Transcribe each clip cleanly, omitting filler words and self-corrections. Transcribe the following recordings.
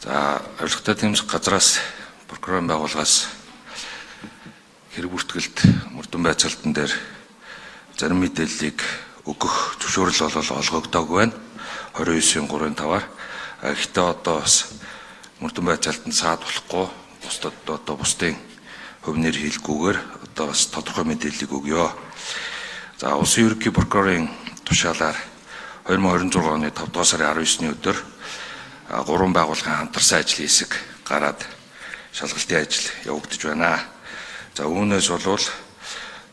За, авилгатай тэмцэх газраас прокурорын байгууллагаас хэрэг бүртгэлд мөрдөн байцаалтан дээр зарим мэдээллийг өгөх зөвшөөрөл олгогдоогүй байна. 29/3-5-аар. Гэхдээ одоо бас мөрдөн байцаалтанд саад болохгүй бусдад одоо бусдын хувь нэр хэлгүйгээр одоо бас тодорхой мэдээллийг өгье. За, улсын ерөнхий прокурорын тушаалаар 2026 оны 5 дугаар сарын 19-ний өдөр 3 байгууллагын хамтарсан ажлын хэсэг гараад шалгалтын ажил явагдаж байна. За, үүнээс болвол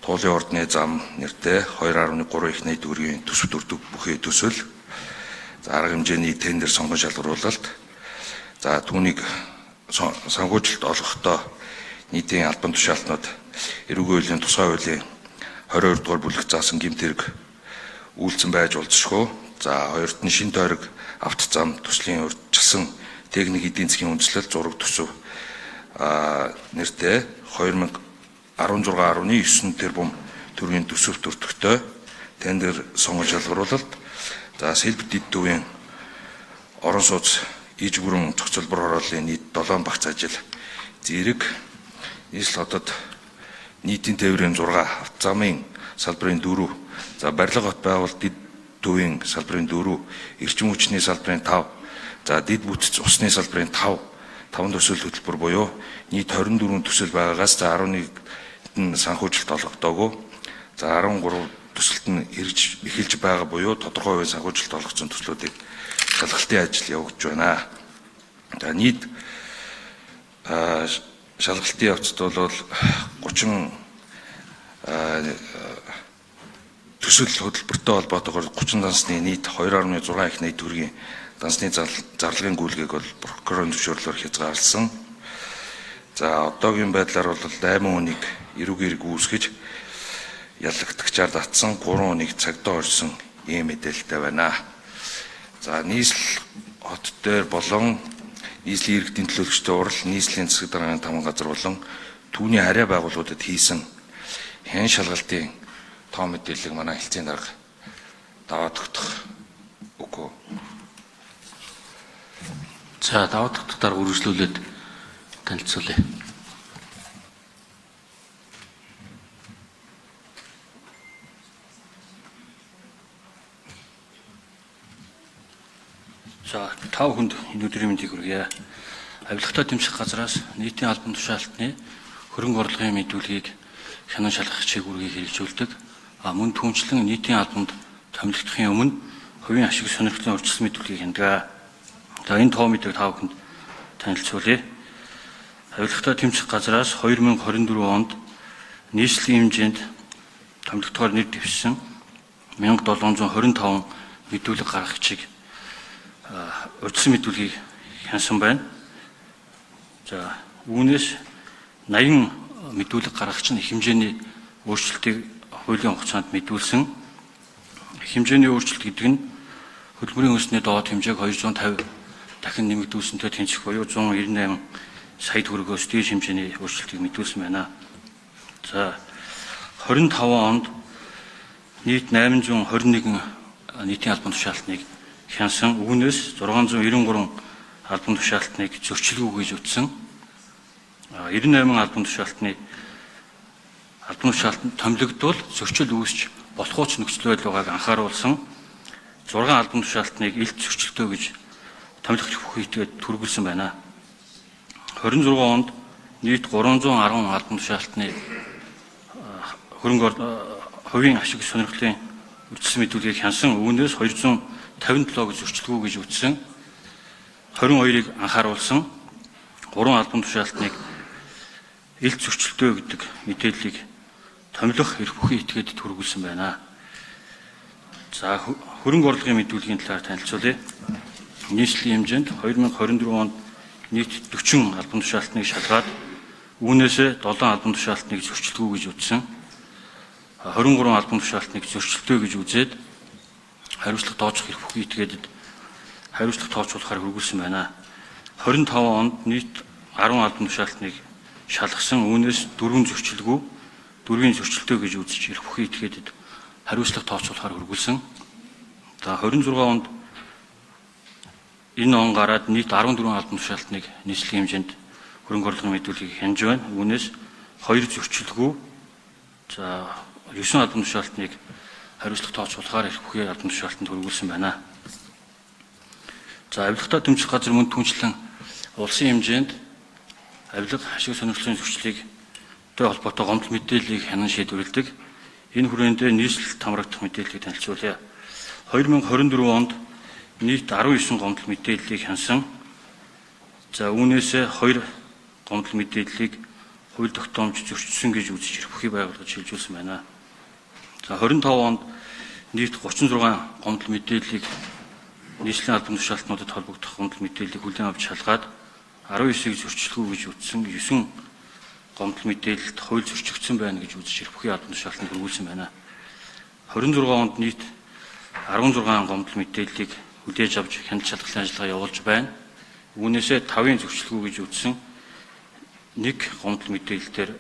туулын ордны зам нэртэй 2.3 их найд төгрөгийн төсөв төрдөг бүхий төсөл, за, арга хэмжээний тендер сонгон шалгаруулалт, за, түүнийг санхүүжилт олгохдоо нийтийн албан тушаалтнууд эрүүгийн хуулийн тусгай хуулийн 22 дугаар бүлэг заасан гэмт хэрэг үйлцэн байж болзошгүй. За, хоёрт нь шин тойрог авто зам төслийн урьдчилсан техник эдийн засгийн үндэслэл зураг төсөв нэртэй 2016.9 тэрбум төгрөгийн төсөв төртөгтэй тендер сонгон шалгаруулалт, за, Сэлбэт эд төвийн орон сууц иж бүрэн зохицолбор хорооллын нийт 7 багц ажил зэрэг нийслэл хотод нийтийн тээврийн 6, автозамын салбарын 4, за, барилга хот байгуулалт эд төвийн салбарын 4, эрчим хүчний салбарын 5, за, дэд бүтц усны салбарын 5 төсөл хөтөлбөр буюу нийт 24 төсөл байгаагаас за 11-д нь санхүүжилт олгодоогүй, за, 13 төсөлд нь эхэлж байгаа буюу тодорхой хувийн санхүүжилт олгосон төслүүдийг шалгалтын ажил явагдаж байна. За, нийт шалгалтын явцад бол 30 төсөл хөтөлбөртэй холбоотойгоор 30 дансны нийт 2.6 их найд төгрөгийн дансны зарлагын гүйлгээг бол прокурорын зөвшөөрлөөр хязгаарласан. За, одоогийн байдлаар бол 8 хүнийг эрүүгийн хэрэг үүсгэж ялагдагчаар татсан, 3 хүнийг цагдаа орсон ийм мэдээлэлтэй байна. За, нийслэл хот дээр болон нийслэлийн иргэдийн төлөөлөгчтэй урал, нийслэлийн засаг дарганы тамга газар болон түүний харьяа байгууллагуудад хийсэн хэн шалгалтын тоо мэдээллийг манай хэлцээний дарга даваад өгөх үгүй. За, даваад өгөх дарга үргэлжлүүлээд танилцуулъя. За, 5 хүнд энэ өдрийн мэндийг хүргье. Авилгатай тэмцэх газраас нийтийн албан тушаалтны хөрөнгө орлогын мэдүүлгийг хянан шалгах чиглэлийг хэрэгжүүлдэг. Мөн түүнчлэн нийтийн албанд томилогдохын өмнө хувийн ашиг сонирхлын урьдчилсан мэдүүлгийг хяндаг. За, энэ тоо мэдээг 5 хүнд танилцуулъя. Авилгатай тэмцэх газраас 2024 онд нийслэлийн хэмжээнд томилогдохоор нэр дэвшсэн 1725 мэдүүлэг гаргагчийг урьдчилсан мэдүүлгийг хянсан байна. За, үүнээс 80 мэдүүлэг гаргагч нь их хэмжээний өөрчлөлтийг хуулийн хугацаанд мэдүүлсэн. Их хэмжээний өөрчлөлт гэдэг нь хөдөлмөрийн өсний доод хэмжээг 250 дахин нэмэгдүүлсэнтэй тэнцэх буюу 198 сая төгрөгөөс дээш хэмжээний өөрчлөлтийг мэдүүлсэн байна. За, 25 онд нийт 821 нийтийн албан тушаалтныг хянсан. Үүнээс 693 албан тушаалтныг зөрчилгүй гэж утсан. 98 албан тушаалтанд томилогдвол зөрчил үүсч болох уус нөхцөл байдал байгааг анхааруулсан. 6 албан тушаалтныг илт зөрчилтөө гэж томилогч бүхий итгээд түргүүлсэн байна. 26 онд нийт 310 албан тушаалтны хувийн ашиг сонирхлын урьдчилсан мэдүүлгийг хянсан. Үүнээс 257 гэж зөрчилгүй гэж үтсэн. 22-ыг анхааруулсан. 3 албан тушаалтныг илт зөрчилтөө гэдэг мэдээллийг томилох эрх бүхий итгээд түргүүлсэн байна. За, хөрөнгө орлогын мэдүүлгийн талаар танилцуулъя. Нийслэлийн хэмжээнд 2024 онд нийт 40 албан тушаалтныг шалгаад үүнээс 7 албан тушаалтныг зөрчилгүй гэж үтсэн. 23 албан тушаалтныг зөрчилтөө гэж үзээд хариуцлага тооцох эрх бүхий итгээдэд хариуцлага тооцоолохоор хүргүүлсэн байна. 25 онд нийт 10 албан тушаалтныг шалгасан. Үүнээс 4 зөрчилгүй, 4-ийн зөрчилтөө гэж үзэж эрх бүхий итгээдэд хариуцлага тооцоолохоор хүргүүлсэн. За, 26 онд энэ он гараад нийт 14 албан тушаалтныг нийслэлийн хэмжээнд хөрөнгө орлогын мэдүүлгийг хянж байна. Үүнээс 2 зөрчилгүй, за 9 албан тушаалтныг хариуцлага тооцоолохоор эрх бүхий албан тушаалтанд хөрвүүлсэн байна. За авилгатай дэмжих газар мөн түнчлэн улсын хэмжээнд авилга ашиг сонирхлын зөрчлийг тэй холбоотой гомдол мэдээллийг хянан шийдвэрлэдэг. Энэ хүрээндээ нийслэлд хамрагдах мэдээллийг танилцуулъя. 2024 онд нийт 19 гомдол мэдээллийг хянсан. За үүнээс 2 гомдол мэдээллийг хууль тогтоомж зөрчсөн гэж үзэж эрх бүхий байгуулгад шилжүүлсэн байна. За 25 онд нийт 36 гомдол мэдээллийг нийслэлийн албан тушаалтнуудад холбогдох гомдол мэдээллийг хүлээн авч шалгаад 19-ийг зөрчилгүй гэж үзсэн 9 гомдол мэдээлэлд хууль зөрчигдсөн байна гэж үзэж эрх бүхий албан тушаалтанд хөрвүүлсэн байна. 26 онд нийт 16 гомдол мэдээллийг хүлээж авч хяналт шалгалтын ажиллагаа явуулж байна. Үүнээсээ 5-ын зөрчилгүй гэж үзсэн 1 гомдол мэдээлэлээр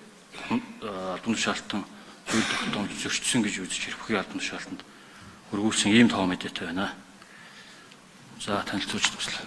албан тушаалтан хууль тогтоомж зөрчсөн гэж үзэж эрх бүхий албан тушаалтанд хөрвүүлсэн ийм тоо мэдээтэй байна. За танилцуулж туслаа.